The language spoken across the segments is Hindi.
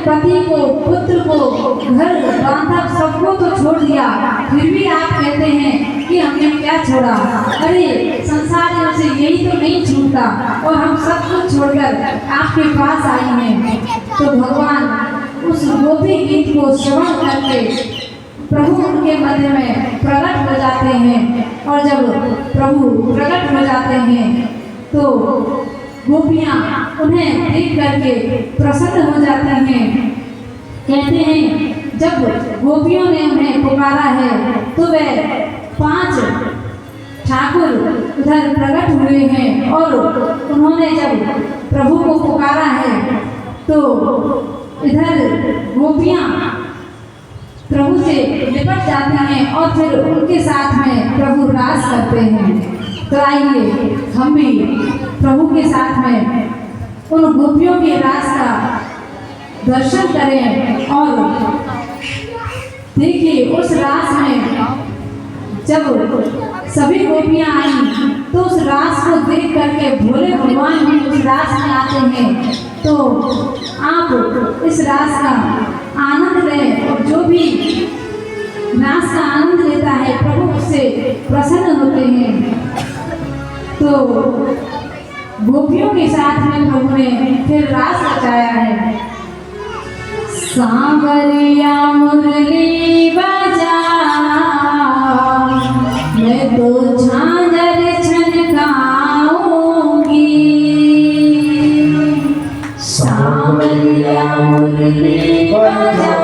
पति को, पुत्र को, घर बांधा, सबको तो छोड़ दिया, फिर भी आप कहते हैं कि हमने क्या छोड़ा। अरे संसारियों से यही तो नहीं छूटता, और हम सब कुछ छोड़कर आपके पास आई हैं। तो भगवान उस गोपी गीत को श्रवण करके प्रभु उनके मध्य में प्रकट हो जाते हैं, और जब प्रभु प्रकट हो जाते हैं तो गोपियाँ उन्हें देख करके प्रसन्न हो जाती हैं। कहते हैं जब गोपियों ने उन्हें पुकारा है तो वे 5 ठाकुर उधर प्रकट हुए हैं, और उन्होंने जब प्रभु को पुकारा है तो इधर गोपियाँ प्रभु से लिपट जाती हैं और फिर उनके साथ में प्रभु रास करते हैं। तो आइए हम भी प्रभु के साथ में उन गोपियों के रास का दर्शन करें, और देखिए उस रास में जब सभी गोपियां आई तो उस रास को देख करके भोले भगवान भी उस रास में आते हैं। तो आप इस रास का आनंद लें, और जो भी रास का आनंद लेता है प्रभु उससे प्रसन्न होते हैं। तो गोपियों के साथ में प्रभु ने फिर रास रचाया है। सांवरिया मुरली बजा, मैं तो झांझर छनकाऊंगी। सांवरिया मुरली बजा,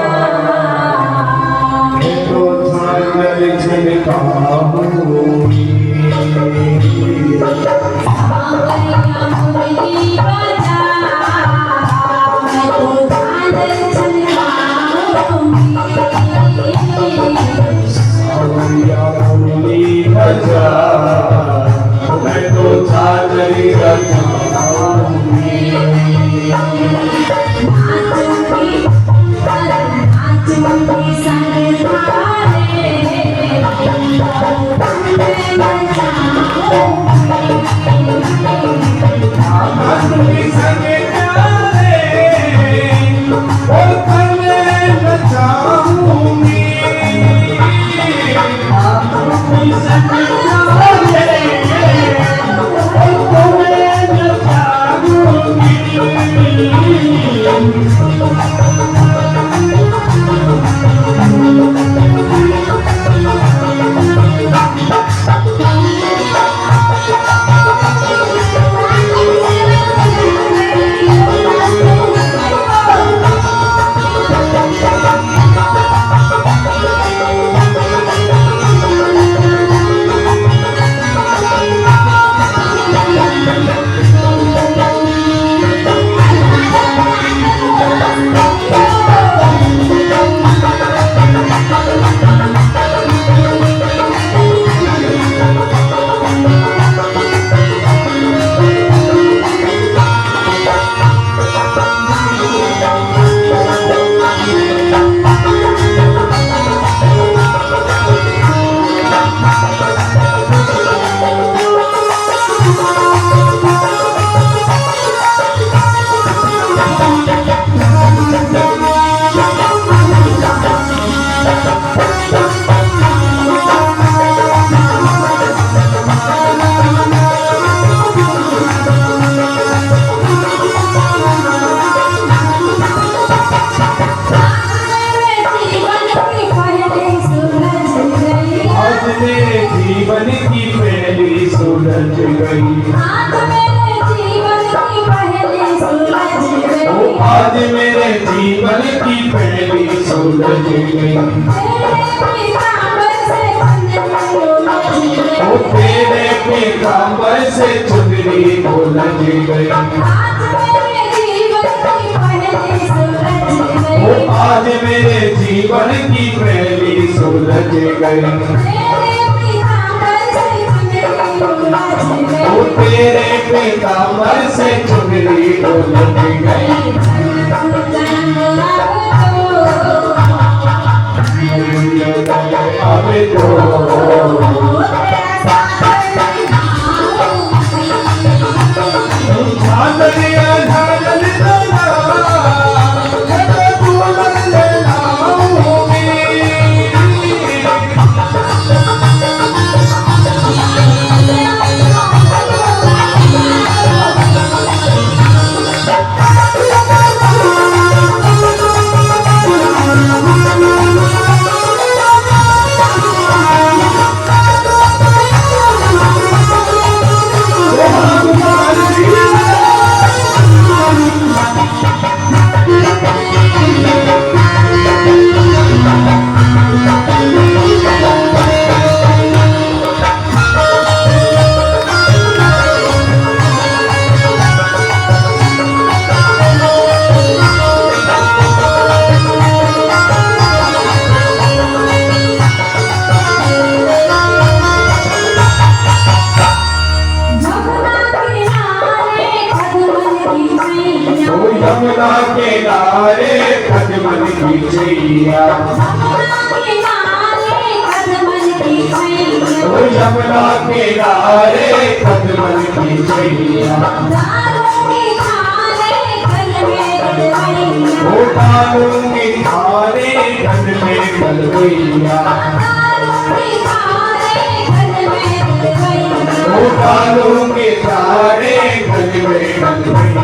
मैं तो झांझर छनकाऊंगी। मैं तो झांझरी रचाऊंगी। जीवन की पहली सुलझ गई, आज मेरे जीवन की पहली सुलझ गई। ओ तेरे पैगंबर से चुनरी उलझ गई, जीवन की पहली सुलझ गई। वो तेरे पीताम्बर से चुनरी उलझ गई। अब तो झांझरिया झांझल लगा, जब बुलंद लाऊंगी। यमुना के नारे खजमन की चैया, ओ यमुना के नारे खजमन की चैया। ओ डालूंगी थारे घर में गलवैया, ओ डालूंगी थारे घर में गलवैया।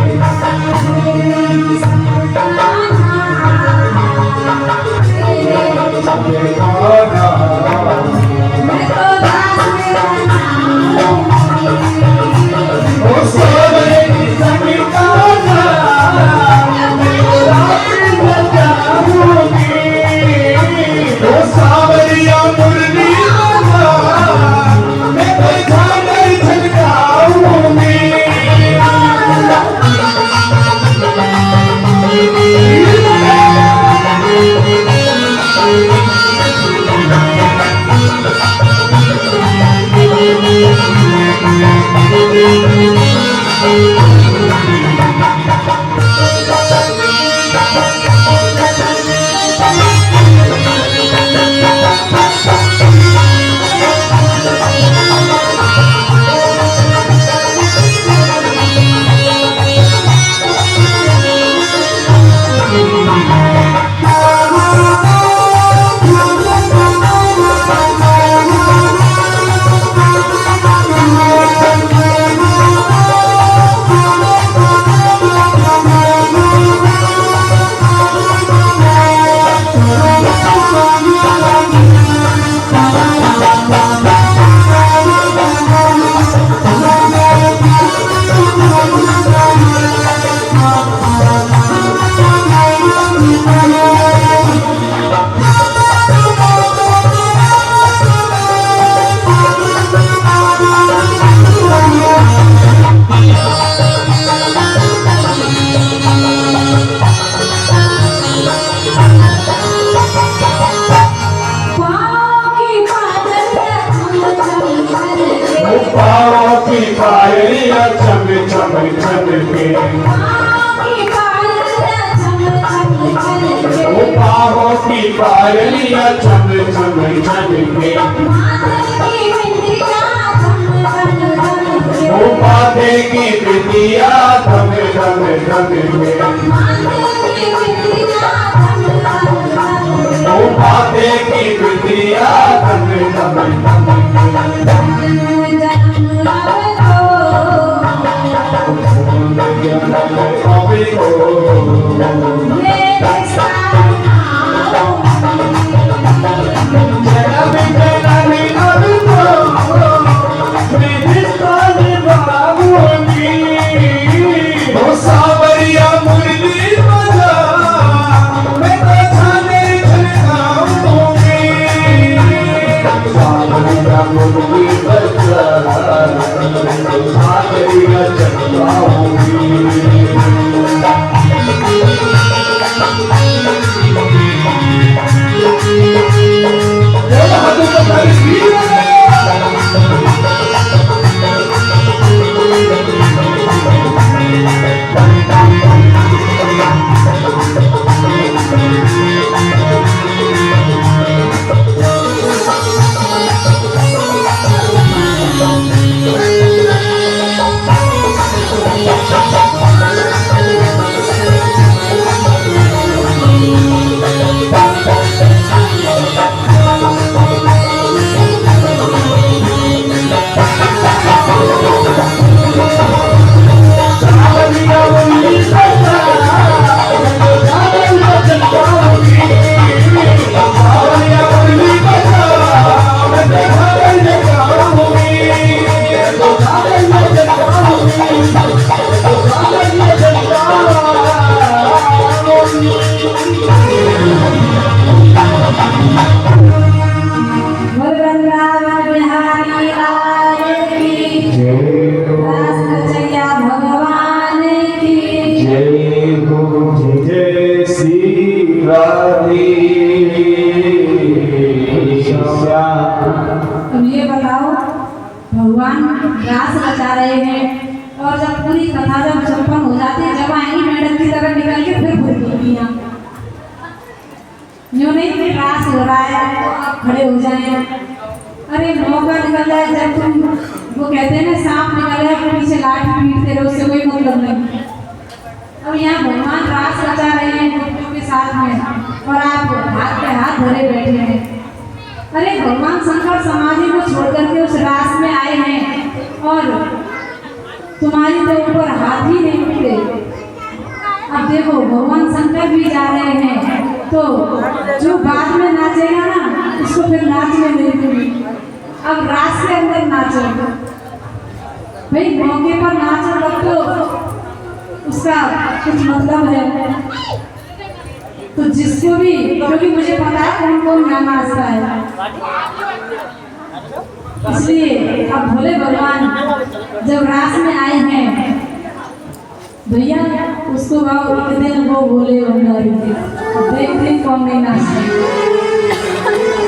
पायलिया चम चम चम के, वो पाँवों की पायलिया चम चम चम के, वो माथे की बिंदिया धम धम धम के, वो माथे की बिंदिया धम धम धम सावरिया मुरली बोल वृंदावन बिहारी लाल की दास कचैया भगवान की जय हो जय श्री राधे श्याम। अब ये बताओ, भगवान रास रचा रहे हैं और जब पूरी कथा जब संपन्न हो जाती है, जब आएंगी मैडम की तरह निकल के फिर भूल गई यहाँ यूँ नहीं कि रास हो रहा है तो आप खड़े हो जाए। अरे मौका निकल जाए, जब तुम वो कहते हैं ना सांप निकल जाए तो पीछे लाठी पीटते रहो, उससे कोई मतलब नहीं। अब यहाँ भगवान रास रचा रहे हैं गोपियों के साथ में और आप हाथ पे हाथ धरे बैठे हैं। अरे भगवान शंकर समाधि को छोड़ करके उस रास में आए हैं और तुम्हारी तो ऊपर हाथ ही नहीं उठते। अब देखो भगवान शंकर भी जा रहे हैं तो जो बाद में नाचेगा ना उसको फिर नाचने नहीं दूंगी। अब रास के अंदर नाचो भाई, मौके पर नाचो तब तो उसका कुछ मतलब है। तो जिसको भी, क्योंकि मुझे पता है कौन कौन गाना नाचता है, इसलिए अब भोले भगवान जब रास में आए हैं भैया उसको गाओ एक दिन वो भोले भंडारी के, देख देख कौन नहीं नाचता।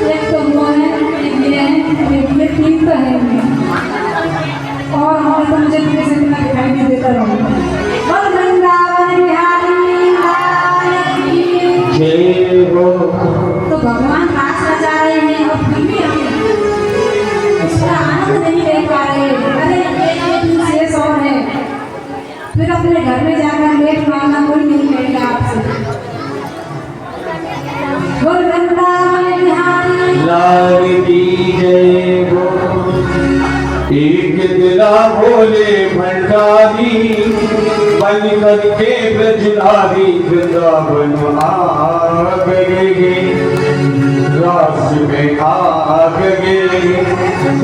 एक तो वो है, एक ये है, एक ये, तीन तो है और हमें तो मुझे तुम्हें से इतना दिखाई नहीं देता रहूँगा। बोल वृंदावन बिहारी लाल की जय हो। तो भगवान रास रचा रहे हैं और फिर भी हम इसका आनंद नहीं ले पा रहे। अरे एक दिन शेष और है, फिर अपने घर में जाकर लेट मांगना कोई नहीं कहेगा आपसे। बोल वृंदावन बिहारी लाल की जय हो। एक दिला भोले भंडारी बन करके ब्रजधारी वृंदावन आ गए, रास में आ गए।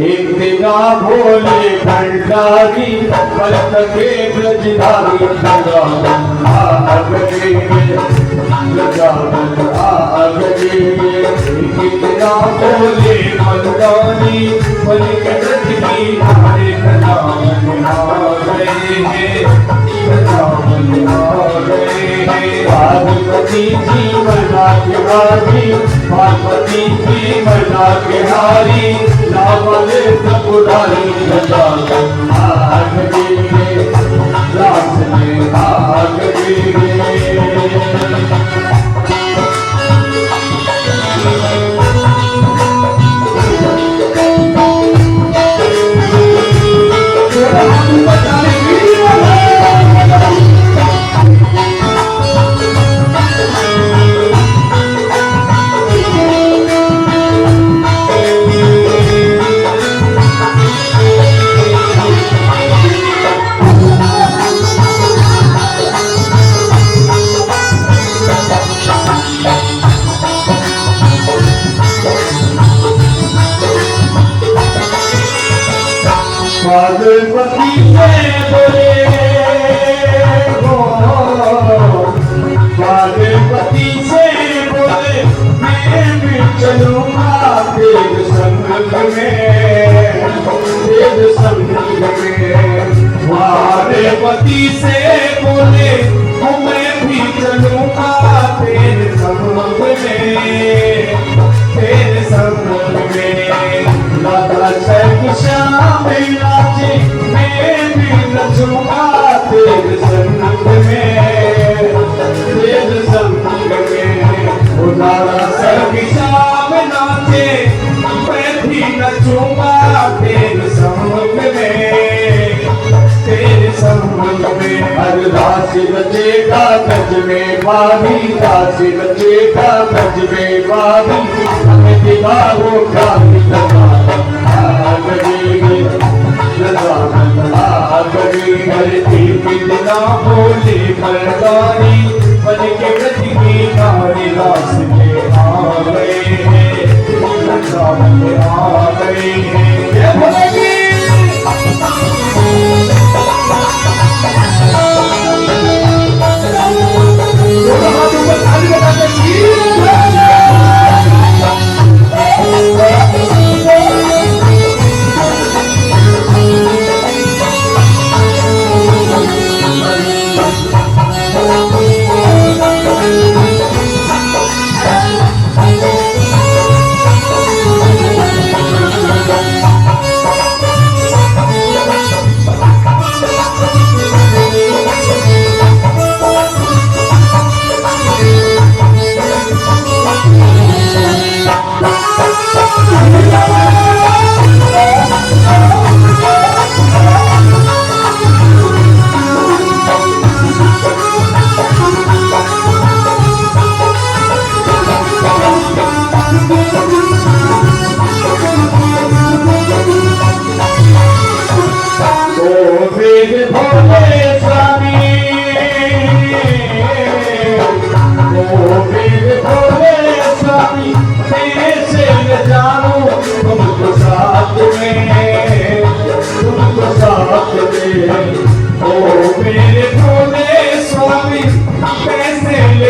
एक दिला भोले भंडारी बन करके ब्रजधारी वृंदावन आ गए, वृंदावन आ गए। एक दिला भोले भंडारी बन करके हमारे वृंदावन आ गए हैं, वृंदावन आ गए हैं। पार्वती जी मना बिहारी, पार्वती जी मना बिहारी, लावल त्रिपुरारी वृंदावन आ गए हैं, रास में आ गए हैं। पार्वती से बोले हो, पार्वती से बोले मैं भी चलूंगा तेरे संग में, तेरे संग में। पार्वती से बोले मैं भी चलूंगा तेरे संग में, तेरे संग में। राधा श्याम नाचे मैं भी नचूंगा तेरे संग में, तेरे संग में। राधा श्याम नाचे मैं भी नचूंगा तेरे संग में, तेरे संग में। हर रास रचेगा गज में बारी, रास रचेगा गज में बारी, हमें दिखाओ क्रांति भोले भंडारी बन के ब्रज की नारी, रास में आ गए हैं, वृंदावन में आ गए हैं। जय भोले जी। हाथ ऊपर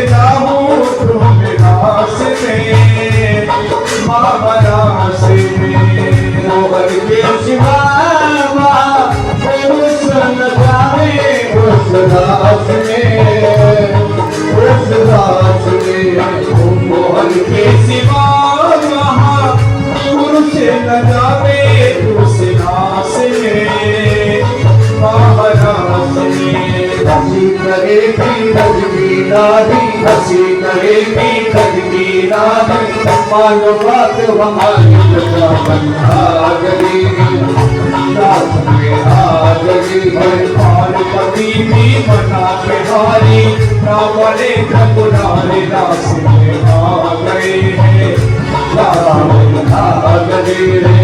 जाऊं तुम रास्ते महारास्ते मोहन के सिवा पुरुष न जाने उस रास में मोहन के सिवा पुरुष न जाने उस रास में महारास में हसी करेगी नजमी रानी हसी करेगी नजमी रानी मानो बात हमारी बता बंधा गली रात में आ गई हर पार्वती भी बना बिहारी रावले पुराने रास में आ गए हैं रावण आ गए रे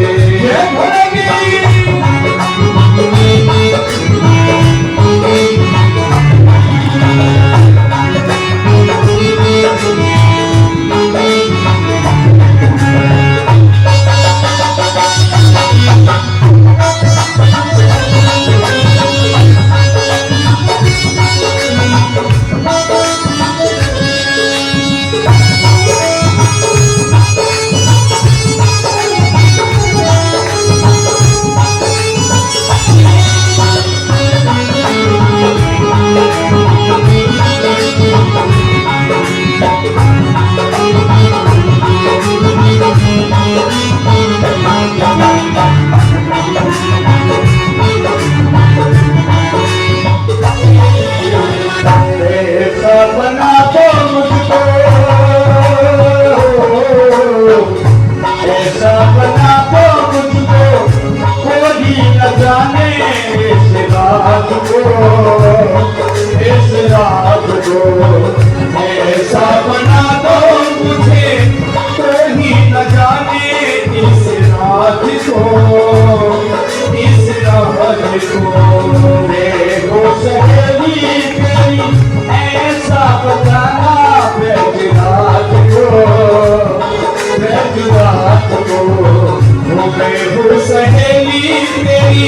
सहेली तेरी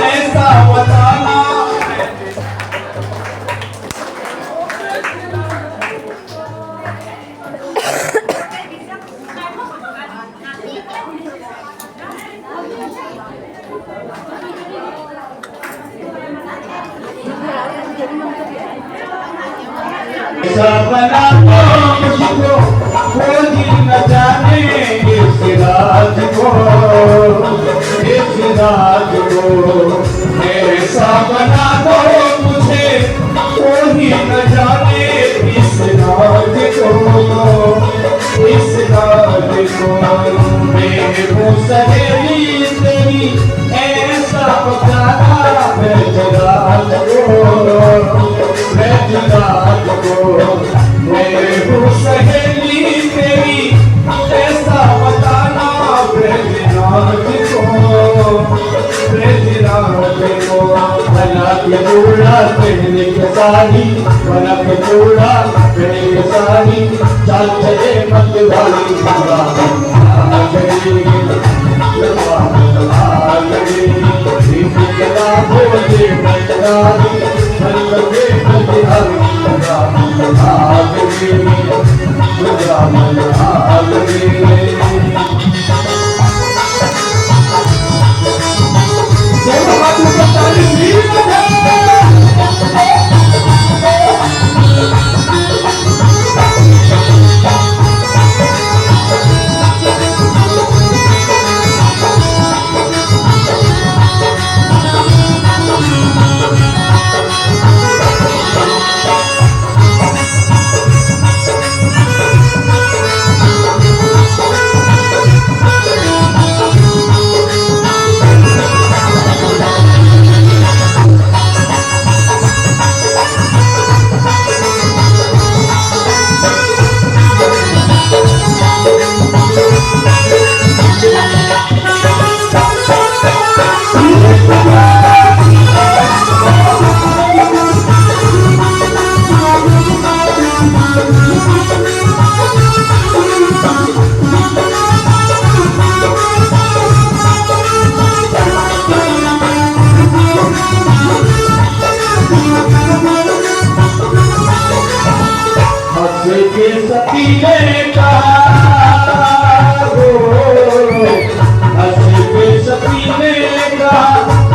ऐसा बताना बना मुझको कोई न जाने इस राज को ऐसा बना दो मुझे कोई न जाने इस राज को मैं हूँ सहेली तेरी ऐसा बताना राज को मैं हूँ सहेली तेरी ऐसा बताना ब्रजराज को बना के जोड़ा पहने के साड़ी बना के जोड़ा पहने के साड़ी चल चले मत वाली हंस के सती ने कहा, हंस के सती ने कहा,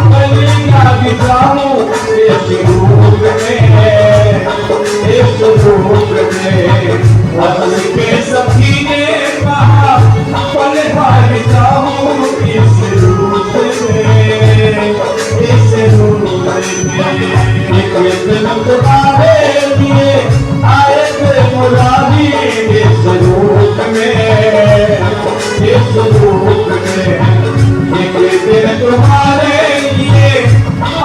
कलिया बिताऊं इस रूप में, इस रूप में। हंस के सती ने कहा, कलिया बिताऊं इस रूप में, इस रूप में। एक दिन तुम्हारे लिए आए थे मुरारी इस रूप में, इस रूप में। एक दिन तुम्हारे लिए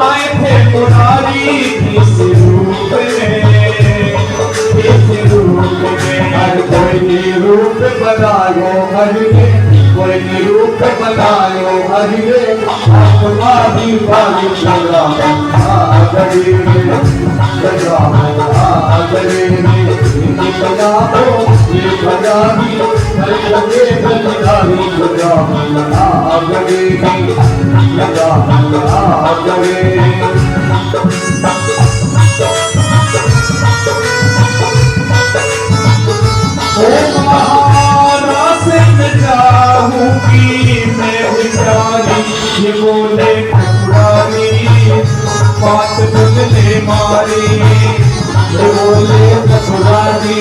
आए थे मुरारी इस रूप में, इस रूप में। हर कोई रूप बनायो हरिये, कोई रूप बनायो हरिये, अपना भी भागी चला आगरे, चला आगरे। इनकी बनाओ ये बनानी, हर लगे बलिदानी, चला आगरे, चला आगरे। चाहूंगी मैं बिचारी, ये बोले ठकुरानी, बात बदले मारी। ये बोले ठकुरानी,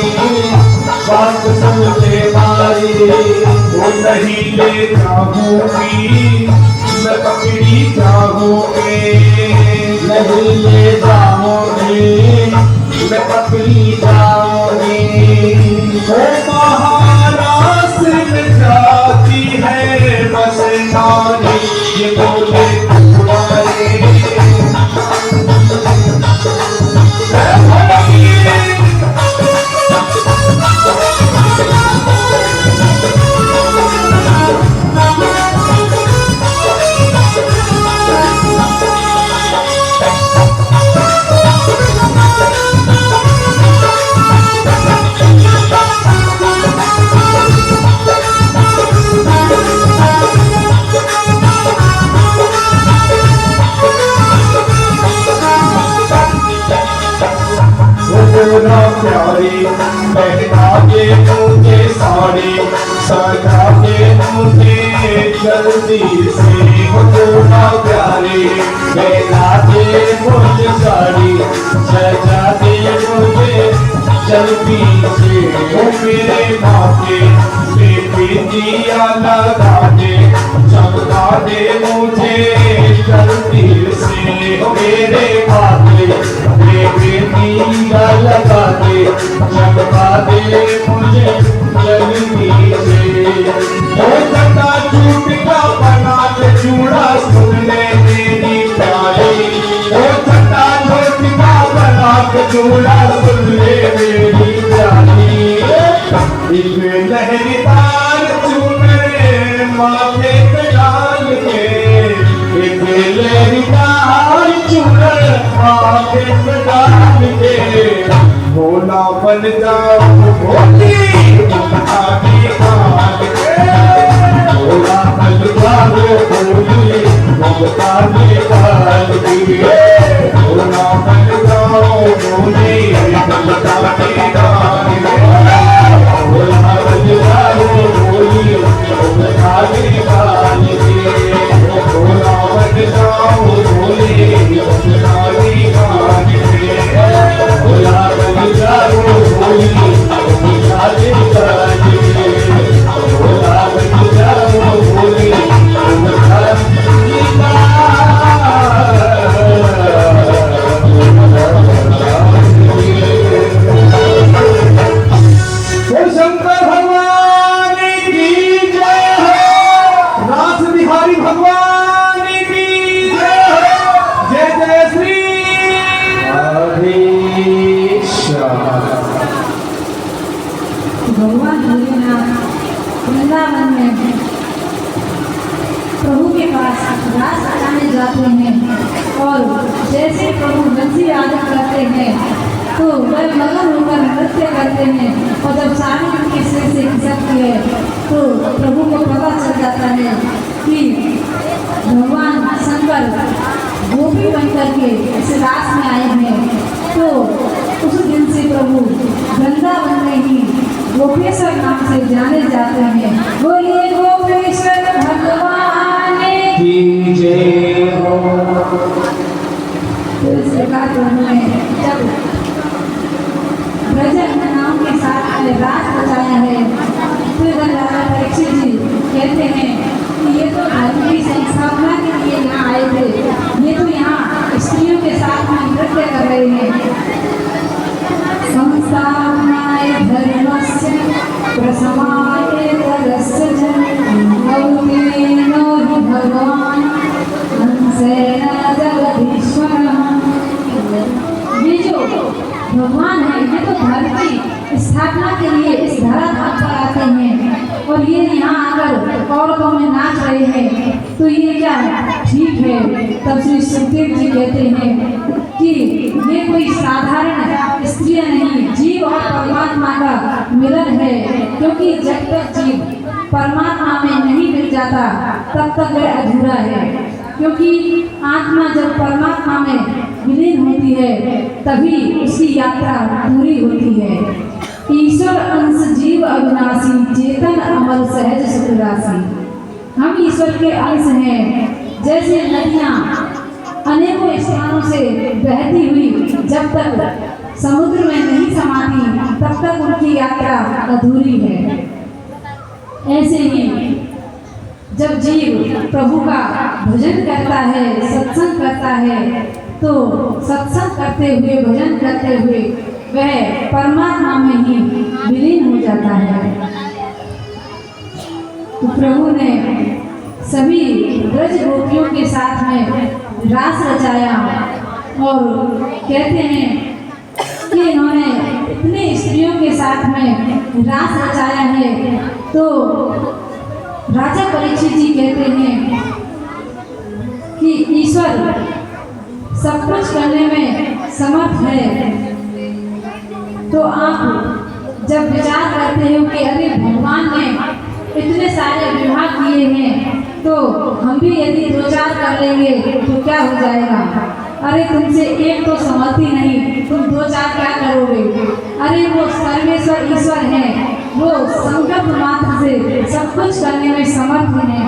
बात बदले मारी। वो नहीं ले जाऊंगी मैं पकड़ी जाऊंगी, नहीं ले जाऊंगी मैं पकड़ी जाऊंगी। वो महाराज में जाती है बस नारी, ये बोले ठकुरानी। प्यारी पहना के मुझे साड़ी, सजा के मुझे जल्दी से। होना प्यारी पहना के मुझे साड़ी, सजा के मुझे जल्दी से। वो मेरे माथे पे दिया लगा दे, चमका दे मुझे जल्दी से। मेरे माथे दिया लगा दे, चमका दे मुझे जल्दी से। वो चटा चूट का बना के चूड़ा सुन ले मेरी प्यारी, वो चटा चूट का बना के चूड़ा सुन ले मेरी प्यारी। एक लहरीदार चूनरे माथे पे डाल के, एक लहरीदार चूनर माथे पे डाल के। भोला बन जाओ भोली आगे काट के, भोला बन जाओ भोली ममता निकाल के। भोला बन जाओ भोली ममता निकाल के, भोला बन जाओ भोली ममता निकाल के। भोला बन जाओ भोली ममता निकाल के, भोला बन जाओ भोली ममता निकाल के। भोला बन जाओ भोली ममता शंकर भगवान की जय हो, नाथ बिहारी भगवान की जय हो। जय जय श्री भगवान भोलेनाथ वृंदावन में प्रभु के पास रास लगाने जाते हैं, और जैसे प्रभु बंसी आदत करते हैं तो वह मगन होकर नृत्य करते हैं। और जब साड़ी उनके सिर से खिसकती है तो प्रभु को पता चल जाता है कि भगवान शंकर गोपी बनकर के इस रास में आए हैं। तो उस दिन से प्रभु वृंदावन में गोपेश्वर नाम से जाने जाते हैं। बोलिए गोपेश्वर भगवान की जय हो। तो इस प्रकार उन्होंने जब ब्रजन नाम के साथ में राज बचाया है, तो इधर राजा परीक्षित जी कहते हैं कि ये तो धर्म की संस्थापना के लिए यहाँ आए थे, ये तो यहाँ स्त्रियों के साथ में नृत्य कर रहे हैं। संस्थापनाय धर्मस्य प्रसमाय तरस्य अवतीर्णो हि भगवान हंसेन जगदीश्वरः। ये जो भगवान है, ये तो धर्म की स्थापना के लिए इस धराधाम पर आते हैं और ये यहाँ आकर औरतों में नाच रहे हैं, तो ये क्या ठीक है? तब श्री सुखदेव जी कहते हैं कि ये कोई साधारण स्त्रियां नहीं, जीव और परमात्मा का मिलन है, क्योंकि जब तक जीव परमात्मा में नहीं मिल जाता तब तक वह अधूरा है, क्योंकि आत्मा जब परमात्मा में विलीन होती है तभी उसकी यात्रा पूरी होती है। ईश्वर अंश जीव अविनाशी, चेतन अमर सहज सुख राशि। हम ईश्वर के अंश हैं। जैसे नदियाँ अनेकों स्थानों से बहती हुई जब तक समुद्र में नहीं समाती तब तक उनकी यात्रा अधूरी है, ऐसे ही जब जीव प्रभु का भजन करता है, सत्संग करता है, तो सत्संग करते हुए, भजन करते हुए वह परमात्मा में ही विलीन हो जाता है। तो प्रभु ने सभी ब्रज गोपियों के साथ में रास रचाया और कहते हैं कि इन्होंने इतने स्त्रियों के साथ में रास रचाया है, तो राजा परीक्षित जी कहते हैं कि ईश्वर सब कुछ करने में समर्थ है, तो आप जब विचार करते हो कि अरे भगवान ने इतने सारे विवाह किए हैं, तो हम भी यदि 2-4 कर लेंगे तो क्या हो जाएगा? अरे तुमसे एक तो समझती नहीं, तुम 2-4 क्या करोगे? अरे वो सर्वेश्वर ईश्वर है, वो संकल्प मात्र से सब कुछ करने में समर्थ है,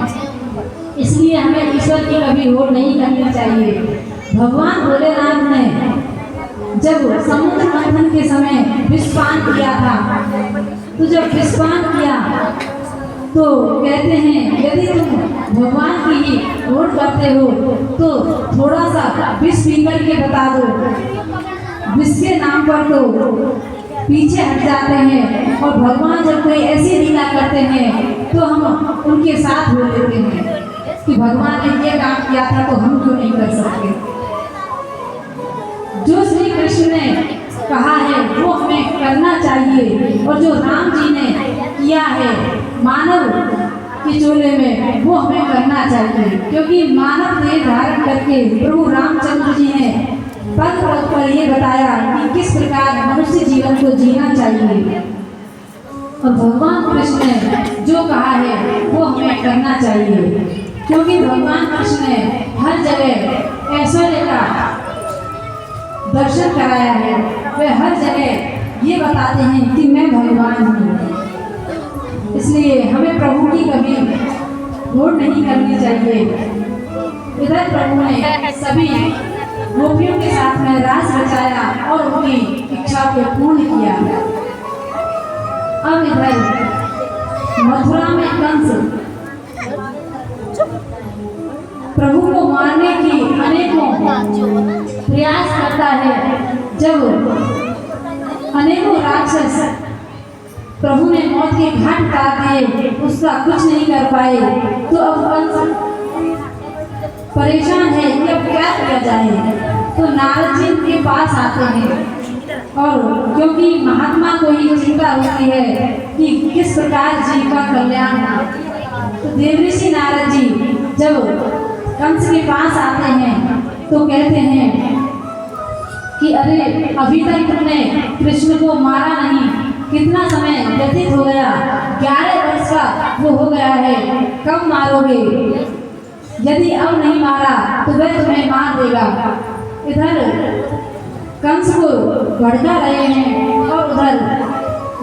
इसलिए हमें ईश्वर की कभी होड़ नहीं करनी चाहिए। भगवान भोलेनाथ ने जब समुद्र मंथन के समय विषपान किया था, तो जब विषपान किया तो कहते हैं यदि तुम भगवान की ही होड़ करते हो तो थोड़ा सा विष पी करके बता दो। विष के नाम पर तो पीछे हट जाते हैं और भगवान जब कोई ऐसी लीला करते हैं तो हम उनके साथ हो लेते हैं कि भगवान ने ये काम किया था तो हम क्यों नहीं कर सकते। जो श्री कृष्ण ने कहा है वो हमें करना चाहिए, और जो राम जी ने किया है मानव के चोले में वो हमें करना चाहिए, क्योंकि मानव देह धारण करके प्रभु रामचंद्र जी ने पग पग पर ये बताया कि किस प्रकार मनुष्य जीवन को जीना चाहिए, और भगवान कृष्ण ने जो कहा है वो हमें करना चाहिए, क्योंकि भगवान कृष्ण ने हर जगह ऐश्वर्य का दर्शन कराया है। वे हर जगह ये बताते हैं कि मैं भगवान हूँ, इसलिए हमें प्रभु की कभी होड़ नहीं करनी चाहिए। इधर प्रभु ने सभी गोपियों के साथ में रास रचाया और उनकी इच्छा को पूर्ण किया। अब इधर मथुरा में कंस प्रभु को मारने की अनेकों प्रयास करता है। जब अनेकों राक्षस प्रभु ने मौत के घाट उतार दिए, उसका कुछ नहीं कर पाए, तो अब कंस परेशान है कि अब क्या किया जाए। तो नारद जी के पास आते हैं, और क्योंकि महात्मा को ही चिंता होती है कि किस प्रकार जीव का कल्याण हो, तो देवऋषि नारद जी जब कंस के पास आते हैं तो कहते हैं कि अरे अभी तक तुमने कृष्ण को मारा नहीं, कितना समय व्यतीत हो गया, 11 वर्ष का वो हो गया है, कब मारोगे? यदि अब नहीं मारा तो वह तुम्हें मार देगा। इधर कंस को भड़का रहे हैं और उधर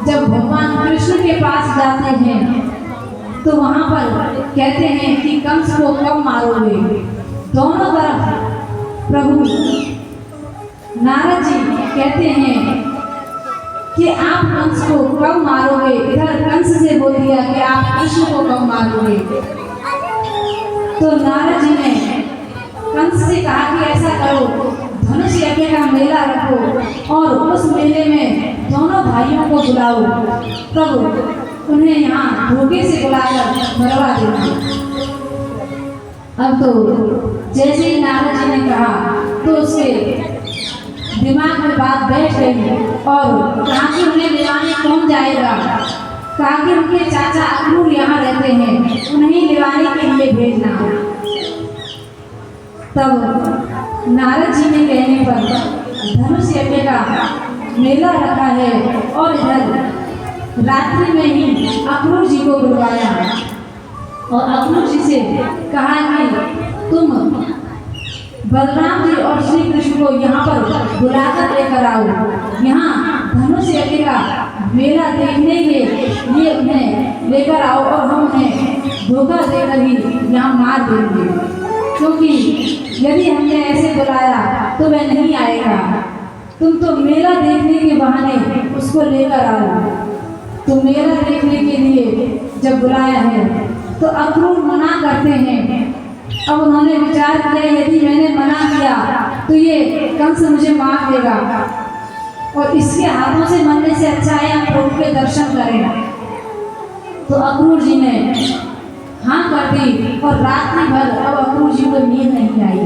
जब भगवान कृष्ण जाते हैं तो वहाँ पर कहते हैं कि कंस को कब मारोगे। दोनों तरफ प्रभु नारद जी कहते हैं कि आप कंस को कब मारोगे। इधर कंस से बोल दिया कि आप कृष्ण को कब मारोगे। तो नारद जी ने कंस से कहा कि ऐसा करो, धनुष यज्ञ का मेला रखो और उस मेले में दोनों भाइयों को बुलाओ, तब उन्हें यहाँ धोखे से बुलाकर मरवा देना। अब तो जैसे ही नारद जी ने कहा तो उसके दिमाग में बात बैठ गई और कहा कि उन्हें लेवाने कौन जाएगा। कहा कि उनके चाचा अक्रूर यहाँ रहते हैं, उन्हें लेवाने के लिए भेजना। तब नारद जी ने कहने पर धनुष यज्ञ का मेला रखा है और इधर रात्रि में ही अक्रूर जी को बुलवाया और अक्रूर जी से कहा कि तुम बलराम जी और श्री कृष्ण को यहाँ पर बुलाकर लेकर आओ, यहाँ धनुष यज्ञ का मेला देखने के लिए उन्हें लेकर आओ और हम उन्हें धोखा देकर ही यहाँ मार देंगे, क्योंकि यदि हमने ऐसे बुलाया तो वह नहीं आएगा। तुम तो मेला देखने के बहाने उसको लेकर आओ। तो मेला देखने के लिए जब बुलाया है तो अक्रूर मना करते हैं। अब उन्होंने विचार किया यदि मैंने मना किया तो ये कंस मुझे मार देगा और इसके हाथों से मरने से अच्छा है हम प्रभु के दर्शन करें। तो अक्रूर जी ने हाँ कर दी और रात्रि भर अब अक्रूर जी को नींद नहीं आई।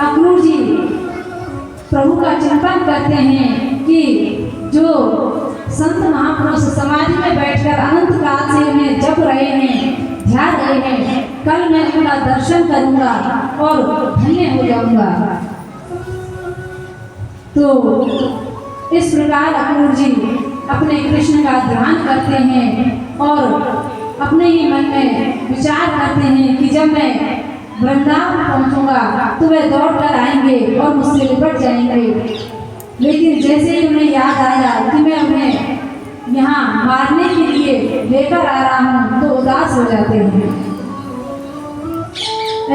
अक्रूर जी प्रभु का चिंतन करते हैं कि जो संत महापुरुष समाधि में बैठकर अनंत काल से उन्हें जप रहे हैं, ध्यान रहे हैं, कल मैं उनका दर्शन करूंगा और धन्य हो जाऊंगा। तो इस प्रकार अक्रूर जी अपने कृष्ण का ध्यान करते हैं और अपने ही मन में विचार करते हैं कि जब मैं वृंदावन पहुंचूंगा तो वे दौड़ कर आएंगे और मुझसे लिपट जाएंगे। लेकिन जैसे ही उन्हें याद आया कि मैं उन्हें यहाँ मारने के लिए लेकर आ रहा हूँ तो उदास हो जाते हैं।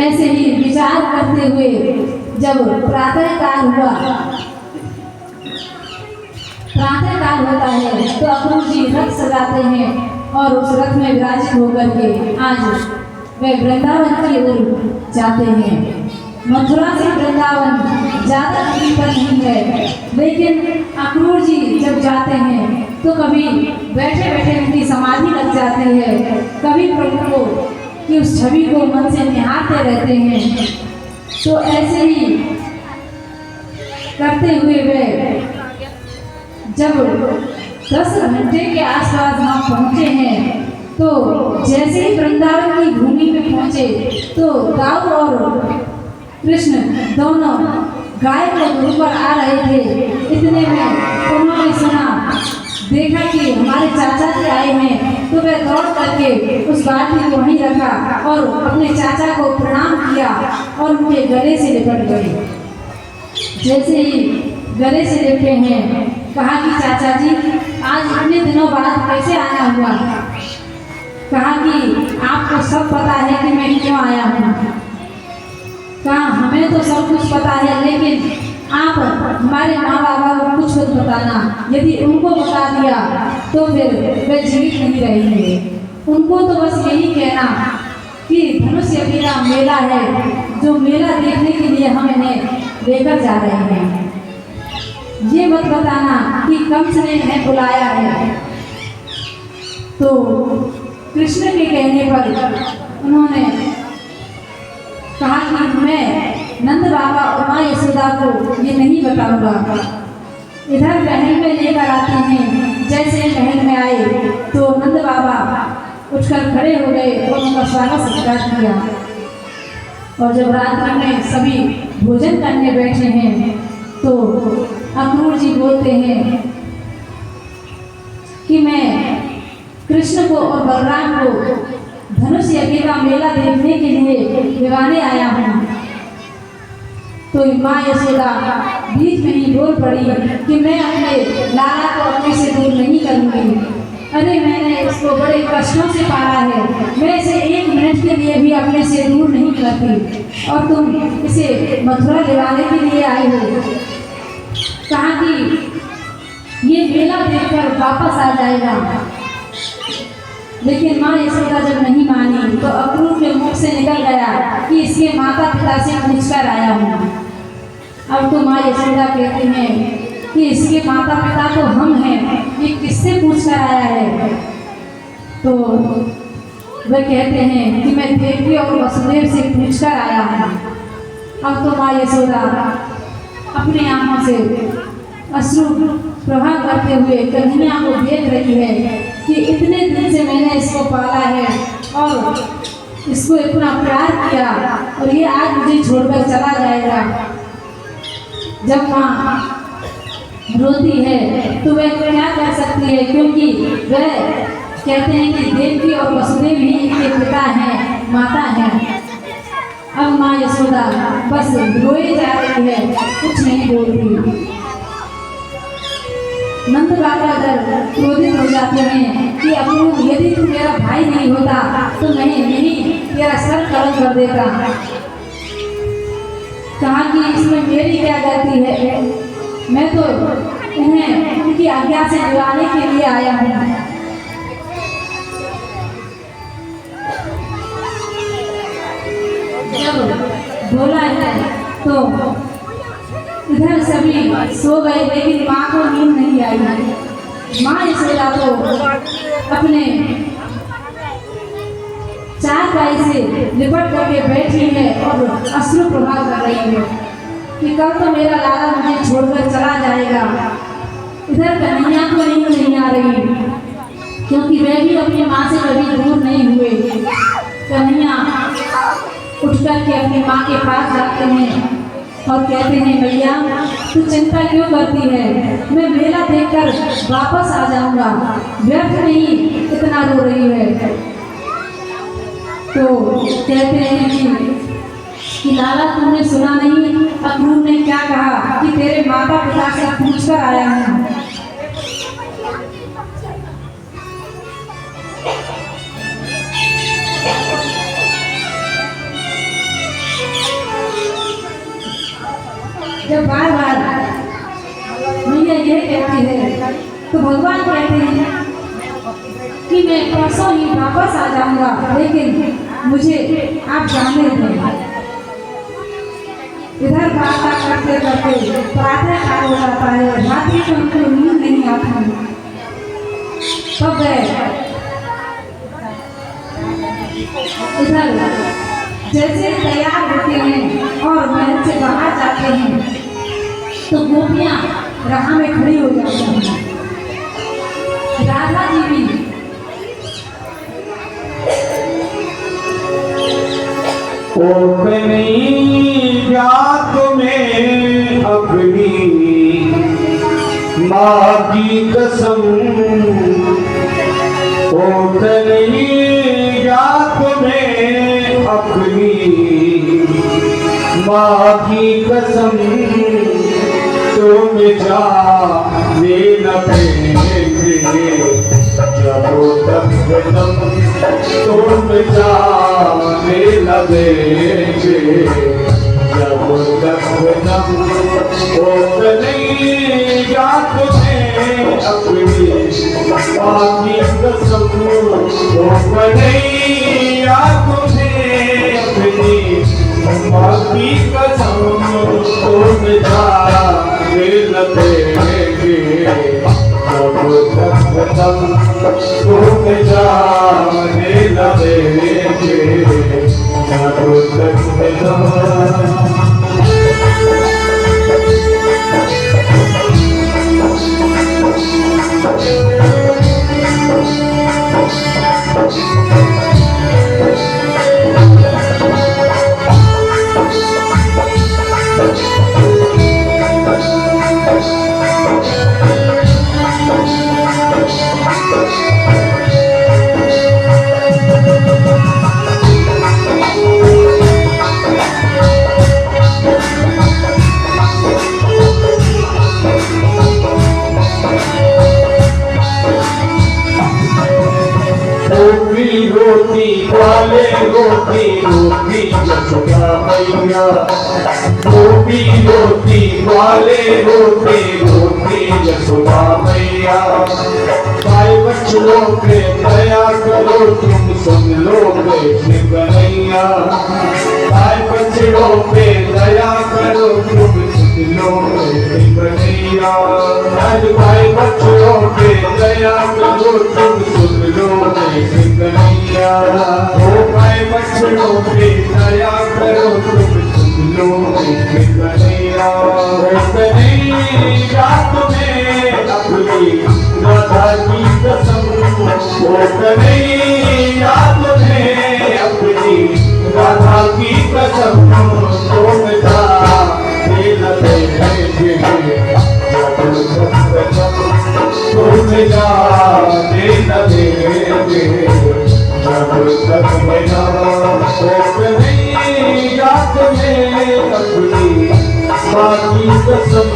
ऐसे ही विचार करते हुए जब प्रातः काल हुआ, प्रातः काल होता है तो अक्रूर जी रथ सजाते हैं और उस रथ में विराजित होकर के आज वे वृंदावन की ओर जाते हैं। मथुरा से वृंदावन ज़्यादा दूरी पर नहीं है, लेकिन अक्रूर जी जब जाते हैं तो कभी बैठे बैठे उनकी समाधि लग जाती है, कभी प्रभु को की उस छवि को मन से निहारते रहते हैं। तो ऐसे ही करते हुए वे जब 10 घंटे के आसपास वहाँ पहुँचे हैं तो जैसे ही वृंदावन की भूमि में पहुँचे तो दाऊ और कृष्ण दोनों गाय को ऊपर आ रहे थे। इतने में उन्होंने सुना, देखा कि हमारे चाचा जी आए हैं, तो वे दौड़ करके उस बाल्टी को वहीं रखा और अपने चाचा को प्रणाम किया और उनके गले से लिपट गए। जैसे ही गले से लिपटे हैं कहा कि चाचा जी आज इतने दिनों बाद कैसे आना हुआ। कहा कि आपको सब पता है कि मैं क्यों आया हूँ। कहा हमें तो सब कुछ पता है, लेकिन आप हमारे माँ बाबा को कुछ मत बताना, यदि उनको बता दिया तो फिर वे जीवित नहीं रहेंगे। उनको तो बस यही कहना कि धनुष यज्ञ का मेला है, जो मेला देखने के लिए हम इन्हें लेकर जा रहे हैं। ये मत बताना कि कंस ने इन्हें बुलाया है। तो कृष्ण के कहने पर उन्होंने कहा कि मैं नंद बाबा और माँ यशोदा को ये नहीं बताऊंगा। इधर महल में लेकर आते हैं। जैसे महल में आए तो नंद बाबा उठकर खड़े हो गए और उनका स्वागत सत्कार किया। और जब रात्रि में सभी भोजन करने बैठे हैं तो अक्रूर जी बोलते हैं कि मैं कृष्ण को और बलराम को धनुष यज्ञ का मेला देखने के लिए दिवाने आया हूँ। तो माँ यशोदा बीच में ही बोल पड़ी कि मैं अपने लाला को अपने से दूर नहीं करूँगी। अरे मैंने इसको बड़े कष्टों से पाला है। मैं इसे एक मिनट के लिए भी अपने से दूर नहीं करती और तुम इसे मथुरा दिलाने के लिए आए हो। कहा कि ये मेला देखकर वापस आ जाएगा, लेकिन माँ यशोदा जब नहीं मानी तो अक्रूर के मुख से निकल गया कि इसके माता पिता से पूछकर आया हूँ। अब तो माँ यशोदा कहती हैं कि इसके माता पिता तो हम हैं, ये किससे पूछकर आया है? तो वे कहते हैं कि मैं देवकी और वसुदेव से पूछकर आया हूँ। अब तो माँ यशोदा अपनी आंखों से अश्रु प्रवाह करते हुए कन्हैया को देख रही है कि इतने दिन से मैंने इसको पाला है और इसको इतना प्यार किया और ये आज मुझे छोड़कर चला जाएगा। जब माँ रोती है तो वह क्या कर सकती है, क्योंकि वह कहते हैं कि देवकी और वसुदेव ही इनके पिता हैं, माता हैं। अब माँ यशोदा बस रोई जा रही है, कुछ नहीं बोलती। नंद बाबा क्रोधित हो जाते हैं कि अक्रूर, यदि तू मेरा भाई नहीं होता तो मैं नहीं तेरा सर कलम कर देता। कहा कि इसमें मेरी क्या गलती है, मैं तो इन्हें उनकी आज्ञा से दिलाने के लिए आया हूँ। जब बोला है तो इधर सभी सो गए, लेकिन माँ को नींद नहीं आई। माँ यशोदा तो अपने चारपाई से लिपट करके बैठी है और अश्रु प्रभाव कर रही है कि कल तो मेरा लाला मुझे छोड़कर चला जाएगा। इधर कन्हैया को नींद नहीं आ रही, क्योंकि वे भी अपनी माँ से कभी दूर नहीं हुए। कन्हैया उठ करके अपनी माँ के पास जाते हैं और कहते हैं, भैया तू चिंता क्यों करती है, मैं मेला देखकर वापस आ जाऊंगा, व्यर्थ नहीं इतना रो रही है। तो कहते हैं कि लाला तुमने सुना नहीं, अक्रूर ने क्या कहा कि तेरे माता पिता से पूछकर आया हूँ। जब बार बार मैया यह कहती है तो भगवान कहते हैं कि मैं परसों ही वापस आ जाऊंगा, लेकिन मुझे आप जाने दें। इधर बात करते करते प्रातः काल हो जाता है, रात्रि को उनको नींद नहीं आता। तब इधर जैसे तैयार होते हैं और महल से बाहर जाते हैं तो गोपियां राह में खड़ी हो जाती हैं। राधा जी भी रात में अपनी माँ की कसम, रात में अपनी माँ की कसम, तुम जाने लगेंगे जब तक तुम जाने लगेंगे जब तक नहीं रात में अपनी बाकी कसम, नहीं रात में अपनी बाकी कसम, तुम जाने लगेंगे जब तक तुम जाने लगेंगे जब तक रोती रोती यशोदा मैया, रोती रोती वाले रोते रोती यशोदा मैया। गाय बछड़ों पे दया करो तुम सुन लो कृष्ण कन्हैया। गाय बछड़ों पे दया करो तुम सुन लो कृष्ण कन्हैया। गाय बछड़ों पे दया करो तुम सुन लो कृष्ण कन्हैया। ओ गाय बछड़ों पे दया करो तुम सुन लो कृष्ण कन्हैया। कन्हैया तुम्हें अपनी राधा की कसम, ओ कन्हैया तुम्हें अपनी राधा की कसम, तुम जा दे लगे तुम जा दे लगे जब तक मेरा कन्हैया तुम्हें अपनी बाकी कसम,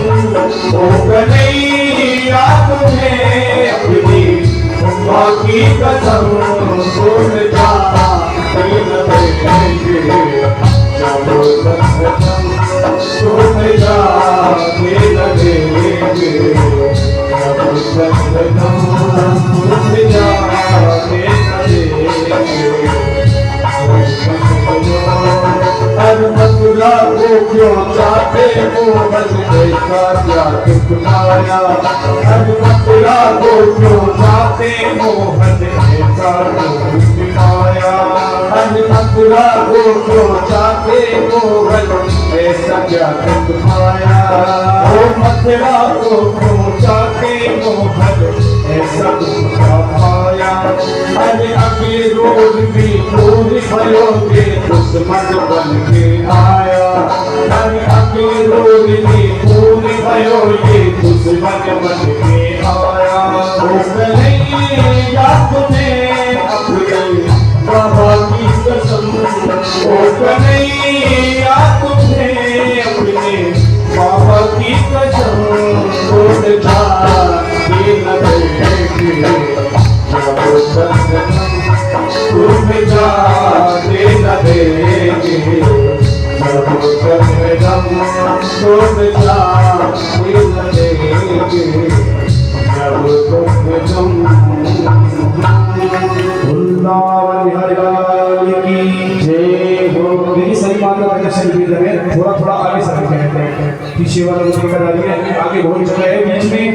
ओ कन्हैया तुम्हें अपनी बाकी कसम, तुम जा दे लगे जब तक तुम जा दे लगे जब तक तुम जा दे लगे। हर मथुरा को क्यों चाहते हो मन देखा क्या दुख पाया। हर मथुरा को क्यों चाहते हो मन देखा दुख पाया। हर मथुरा को क्यों चाहते हो मन ऐसा क्या दुख पाया। ओ मथुरा को क्यों चाहते हो मन ऐसा दुख पाया। अरे अभी रोज भी दूर भयोगे दुश्मन बन के आया। अरे अभी रोज भी दूर भयोगे दुश्मन बन के आया। ओ कन्हैया तुम्हें अपनी बाबा की कसम, ओ कन्हैया तुम्हें अपने बाबा की कसम, छोड़ जा दे लगे जब तक तुम जा दे लगे जब तक तुम जा दे लगे जब तक तुम। वृंदावन बिहारी लाल की जय हो। देखिए सही बात का दर्शन भी करें, थोड़ा थोड़ा आगे सरक जाए, पीछे वाला मुझे करा दिया, आगे बहुत जगह है बीच में,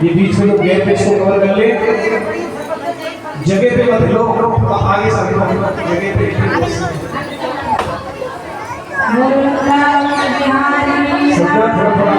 ये बीच में तो गैप इसको कवर कर ले, जगह पे मत लो, आगे सरक जगह पे। वृंदावन बिहारी थोड़ा थोड़ा